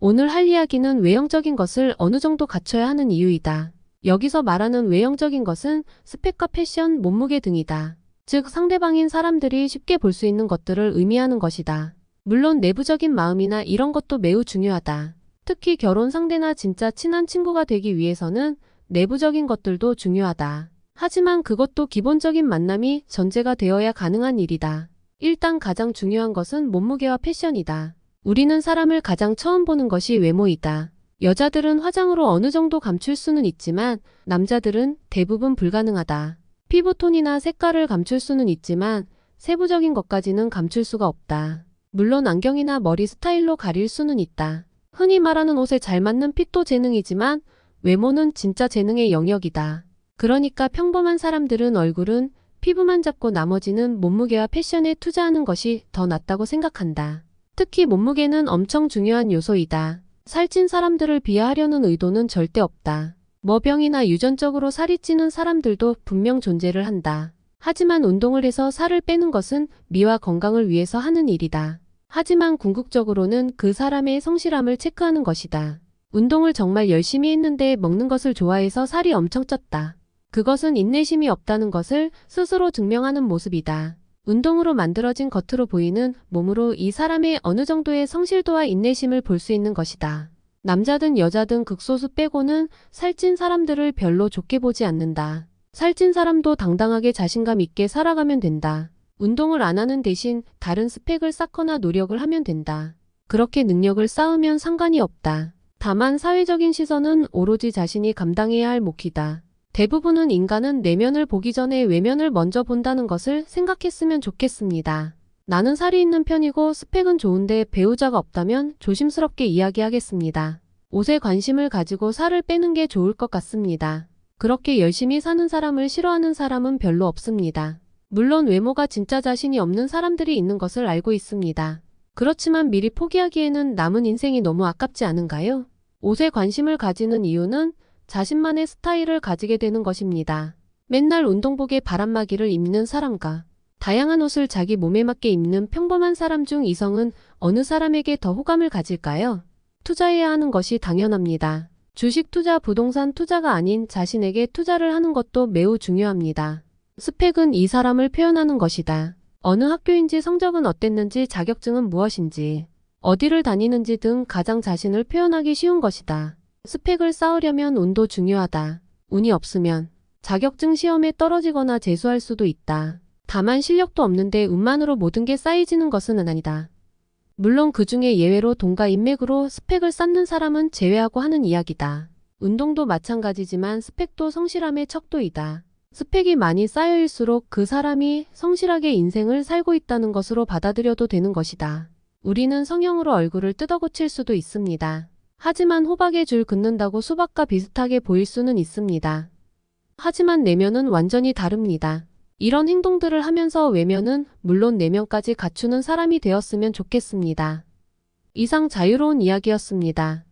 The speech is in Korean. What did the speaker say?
오늘 할 이야기는 외형적인 것을 어느 정도 갖춰야 하는 이유이다. 여기서 말하는 외형적인 것은 스펙과 패션, 몸무게 등이다. 즉 상대방인 사람들이 쉽게 볼 수 있는 것들을 의미하는 것이다. 물론 내부적인 마음이나 이런 것도 매우 중요하다. 특히 결혼 상대나 진짜 친한 친구가 되기 위해서는 내부적인 것들도 중요하다. 하지만 그것도 기본적인 만남이 전제가 되어야 가능한 일이다. 일단 가장 중요한 것은 몸무게와 패션이다. 우리는 사람을 가장 처음 보는 것이 외모이다. 여자들은 화장으로 어느 정도 감출 수는 있지만 남자들은 대부분 불가능하다. 피부톤이나 색깔을 감출 수는 있지만 세부적인 것까지는 감출 수가 없다. 물론 안경이나 머리 스타일로 가릴 수는 있다. 흔히 말하는 옷에 잘 맞는 핏도 재능이지만 외모는 진짜 재능의 영역이다. 그러니까 평범한 사람들은 얼굴은 피부만 잡고 나머지는 몸무게와 패션에 투자하는 것이 더 낫다고 생각한다. 특히 몸무게는 엄청 중요한 요소이다. 살찐 사람들을 비하하려는 의도는 절대 없다. 머병이나 유전적으로 살이 찌는 사람들도 분명 존재를 한다. 하지만 운동을 해서 살을 빼는 것은 미와 건강을 위해서 하는 일이다. 하지만 궁극적으로는 그 사람의 성실함을 체크하는 것이다. 운동을 정말 열심히 했는데 먹는 것을 좋아해서 살이 엄청 쪘다. 그것은 인내심이 없다는 것을 스스로 증명하는 모습이다. 운동으로 만들어진 겉으로 보이는 몸으로 이 사람의 어느 정도의 성실도와 인내심을 볼 수 있는 것이다. 남자든 여자든 극소수 빼고는 살찐 사람들을 별로 좋게 보지 않는다. 살찐 사람도 당당하게 자신감 있게 살아가면 된다. 운동을 안 하는 대신 다른 스펙을 쌓거나 노력을 하면 된다. 그렇게 능력을 쌓으면 상관이 없다. 다만 사회적인 시선은 오로지 자신이 감당해야 할 몫이다. 대부분은 인간은 내면을 보기 전에 외면을 먼저 본다는 것을 생각했으면 좋겠습니다. 나는 살이 있는 편이고 스펙은 좋은데 배우자가 없다면 조심스럽게 이야기하겠습니다. 옷에 관심을 가지고 살을 빼는 게 좋을 것 같습니다. 그렇게 열심히 사는 사람을 싫어하는 사람은 별로 없습니다. 물론 외모가 진짜 자신이 없는 사람들이 있는 것을 알고 있습니다. 그렇지만 미리 포기하기에는 남은 인생이 너무 아깝지 않은가요? 옷에 관심을 가지는 이유는 자신만의 스타일을 가지게 되는 것입니다. 맨날 운동복에 바람막이를 입는 사람과 다양한 옷을 자기 몸에 맞게 입는 평범한 사람 중 이성은 어느 사람에게 더 호감을 가질까요? 투자해야 하는 것이 당연합니다. 주식 투자, 부동산 투자가 아닌 자신에게 투자를 하는 것도 매우 중요합니다. 스펙은 이 사람을 표현하는 것이다. 어느 학교인지, 성적은 어땠는지, 자격증은 무엇인지, 어디를 다니는지 등 가장 자신을 표현하기 쉬운 것이다. 스펙을 쌓으려면 운도 중요하다. 운이 없으면 자격증 시험에 떨어지거나 재수할 수도 있다. 다만 실력도 없는데 운만으로 모든 게 쌓이지는 것은 아니다. 물론 그 중에 예외로 돈과 인맥으로 스펙을 쌓는 사람은 제외하고 하는 이야기다. 운동도 마찬가지지만 스펙도 성실함의 척도이다. 스펙이 많이 쌓여일수록 그 사람이 성실하게 인생을 살고 있다는 것으로 받아들여도 되는 것이다. 우리는 성형으로 얼굴을 뜯어고칠 수도 있습니다. 하지만 호박에 줄 긋는다고 수박과 비슷하게 보일 수는 있습니다. 하지만 내면은 완전히 다릅니다. 이런 행동들을 하면서 외면은 물론 내면까지 갖추는 사람이 되었으면 좋겠습니다. 이상 자유로운 이야기였습니다.